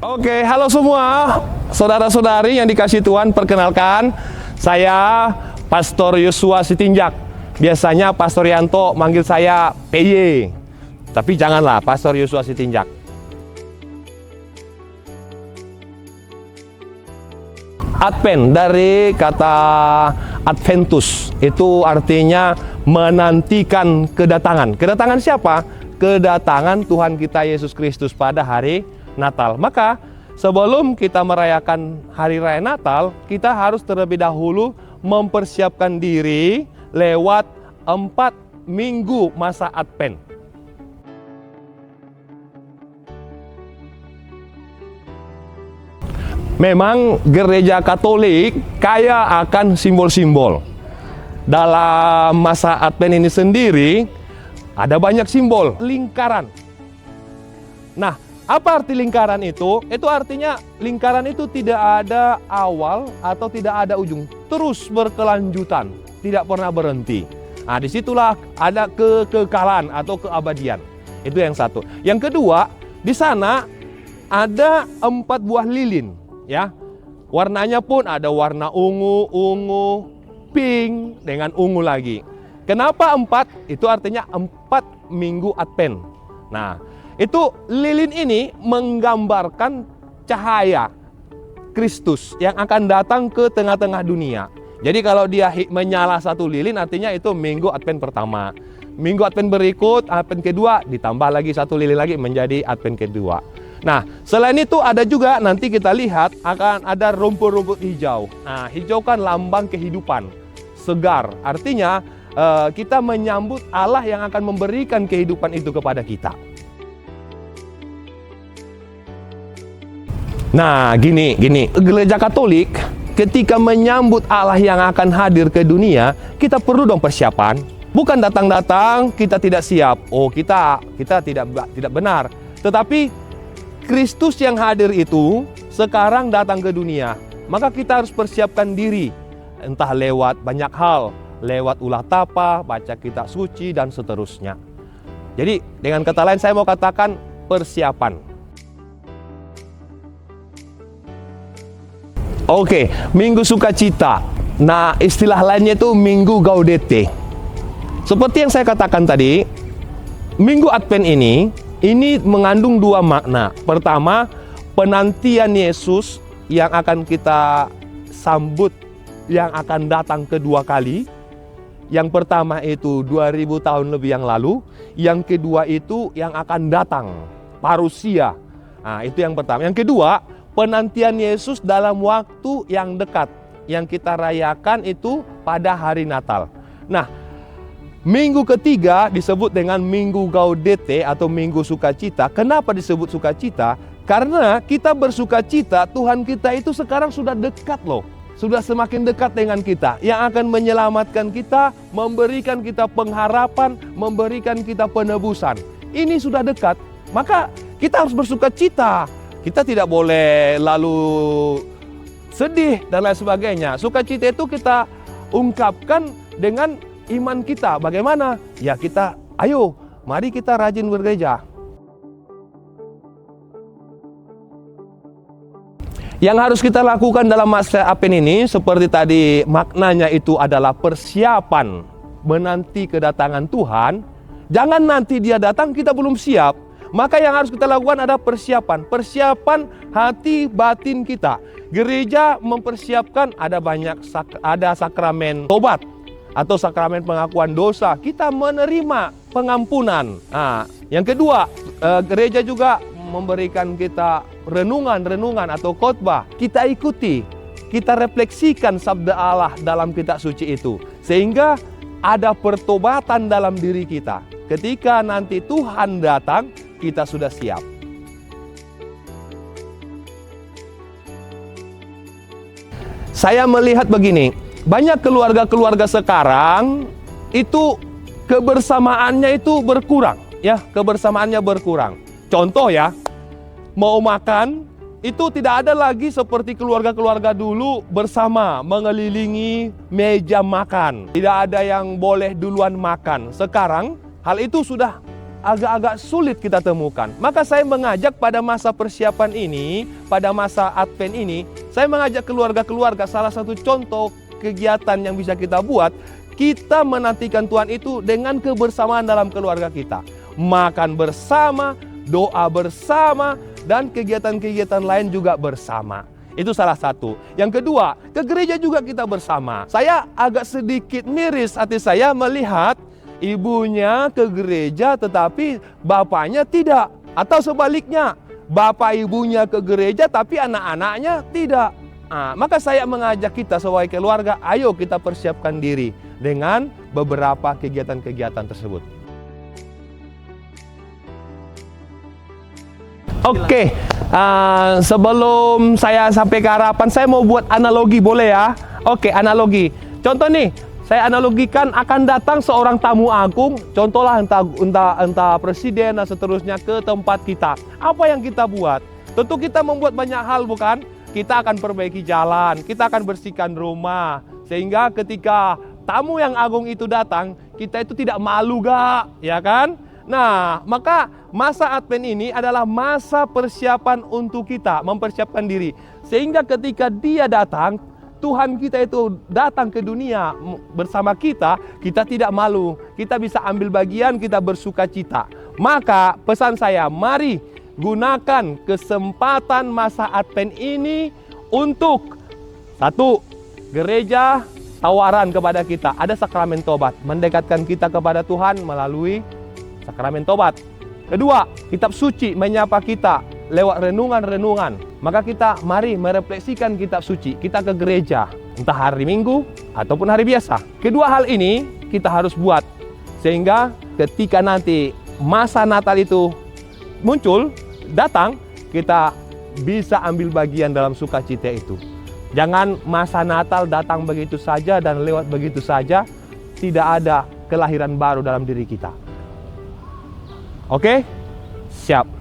Oke, halo semua, saudara-saudari yang dikasih Tuhan, perkenalkan, saya Pastor Yosua Sitinjak. Biasanya Pastor Yanto manggil saya PY, tapi janganlah, Pastor Yosua Sitinjak. Advent dari kata Adventus, itu artinya menantikan kedatangan. Kedatangan siapa? Kedatangan Tuhan kita Yesus Kristus pada hari Natal. Maka sebelum kita merayakan hari raya Natal, kita harus terlebih dahulu mempersiapkan diri lewat 4 minggu masa Advent. Memang gereja Katolik kaya akan simbol-simbol. Dalam masa Advent ini sendiri ada banyak simbol. Lingkaran. Nah, apa arti lingkaran itu? Itu artinya lingkaran itu tidak ada awal atau tidak ada ujung, terus berkelanjutan, tidak pernah berhenti. Nah, disitulah ada kekekalan atau keabadian. Itu yang satu. Yang kedua, di sana ada 4 buah lilin, ya. Warnanya pun ada warna ungu, pink dengan ungu lagi. Kenapa 4? Itu artinya 4 minggu Advent. Nah, itu lilin ini menggambarkan cahaya Kristus yang akan datang ke tengah-tengah dunia. Jadi kalau dia menyala satu lilin, artinya itu minggu Advent pertama. Minggu Advent berikut, Advent kedua, ditambah lagi satu lilin lagi menjadi Advent kedua. Nah, selain itu ada juga nanti kita lihat akan ada rumput-rumput hijau. Nah, hijau kan lambang kehidupan, segar. Artinya kita menyambut Allah yang akan memberikan kehidupan itu kepada kita. Nah, gini, gereja Katolik ketika menyambut Allah yang akan hadir ke dunia, kita perlu dong persiapan. Bukan datang-datang kita tidak siap. Oh, kita tidak benar. Tetapi Kristus yang hadir itu sekarang datang ke dunia. Maka kita harus persiapkan diri. Entah lewat banyak hal, lewat ulah tapa, baca kitab suci dan seterusnya. Jadi, dengan kata lain saya mau katakan persiapan. Oke, Minggu Sukacita. Nah, istilah lainnya itu Minggu Gaudete. Seperti yang saya katakan tadi, Minggu Advent ini mengandung 2 makna. Pertama, penantian Yesus yang akan kita sambut, yang akan datang kedua kali. Yang pertama itu 2000 tahun lebih yang lalu. Yang kedua itu yang akan datang, parusia. Nah, itu yang pertama. Yang kedua, penantian Yesus dalam waktu yang dekat, yang kita rayakan itu pada hari Natal. Nah, minggu ketiga disebut dengan Minggu Gaudete atau Minggu Sukacita. Kenapa disebut sukacita? Karena kita bersukacita, Tuhan kita itu sekarang sudah dekat loh. Sudah semakin dekat dengan kita, yang akan menyelamatkan kita, memberikan kita pengharapan, memberikan kita penebusan. Ini sudah dekat, maka kita harus bersukacita. Kita tidak boleh lalu sedih dan lain sebagainya. Sukacita itu kita ungkapkan dengan iman kita. Bagaimana? Ya ayo, mari kita rajin bergereja. Yang harus kita lakukan dalam masa Advent ini, seperti tadi maknanya itu adalah persiapan menanti kedatangan Tuhan. Jangan nanti dia datang kita belum siap. Maka yang harus kita lakukan adalah persiapan hati batin kita. Gereja mempersiapkan ada sakramen tobat atau sakramen pengakuan dosa. Kita menerima pengampunan. Nah, yang kedua, gereja juga memberikan kita renungan atau khotbah. Kita ikuti, kita refleksikan sabda Allah dalam kitab suci itu. Sehingga ada pertobatan dalam diri kita. Ketika nanti Tuhan datang, kita sudah siap. Saya melihat begini, banyak keluarga-keluarga sekarang itu kebersamaannya itu berkurang, ya, kebersamaannya berkurang. Contoh ya, mau makan itu tidak ada lagi seperti keluarga-keluarga dulu bersama mengelilingi meja makan. Tidak ada yang boleh duluan makan. Sekarang hal itu sudah agak-agak sulit kita temukan. Maka saya mengajak pada masa persiapan ini, pada masa Advent ini, saya mengajak keluarga-keluarga, salah satu contoh kegiatan yang bisa kita buat, kita menantikan Tuhan itu dengan kebersamaan dalam keluarga kita. Makan bersama, doa bersama, dan kegiatan-kegiatan lain juga bersama. Itu salah satu. Yang kedua, ke gereja juga kita bersama. Saya agak sedikit miris hati saya melihat ibunya ke gereja tetapi bapaknya tidak. Atau sebaliknya, bapak ibunya ke gereja tapi anak-anaknya tidak. Maka saya mengajak kita sebagai keluarga, ayo kita persiapkan diri dengan beberapa kegiatan-kegiatan tersebut. Oke, sebelum saya sampai ke harapan, saya mau buat analogi, boleh ya? Oke, analogi. Contoh nih, saya analogikan akan datang seorang tamu agung, contohlah entah presiden dan seterusnya ke tempat kita. Apa yang kita buat? Tentu kita membuat banyak hal, bukan? Kita akan perbaiki jalan, kita akan bersihkan rumah, sehingga ketika tamu yang agung itu datang, kita itu tidak malu gak, ya kan? Nah, maka masa Advent ini adalah masa persiapan untuk kita, mempersiapkan diri. Sehingga ketika dia datang, Tuhan kita itu datang ke dunia bersama kita, kita tidak malu. Kita bisa ambil bagian, kita bersuka cita. Maka pesan saya, mari gunakan kesempatan masa Advent ini untuk satu, gereja tawaran kepada kita. Ada sakramen tobat, mendekatkan kita kepada Tuhan melalui sakramen tobat. Kedua, kitab suci menyapa kita lewat renungan-renungan. Maka kita mari merefleksikan kitab suci. Kita ke gereja, entah hari Minggu ataupun hari biasa. Kedua hal ini kita harus buat. Sehingga ketika nanti masa Natal itu muncul, datang, kita bisa ambil bagian dalam sukacita itu. Jangan masa Natal datang begitu saja dan lewat begitu saja. Tidak ada kelahiran baru dalam diri kita. Oke? Siap.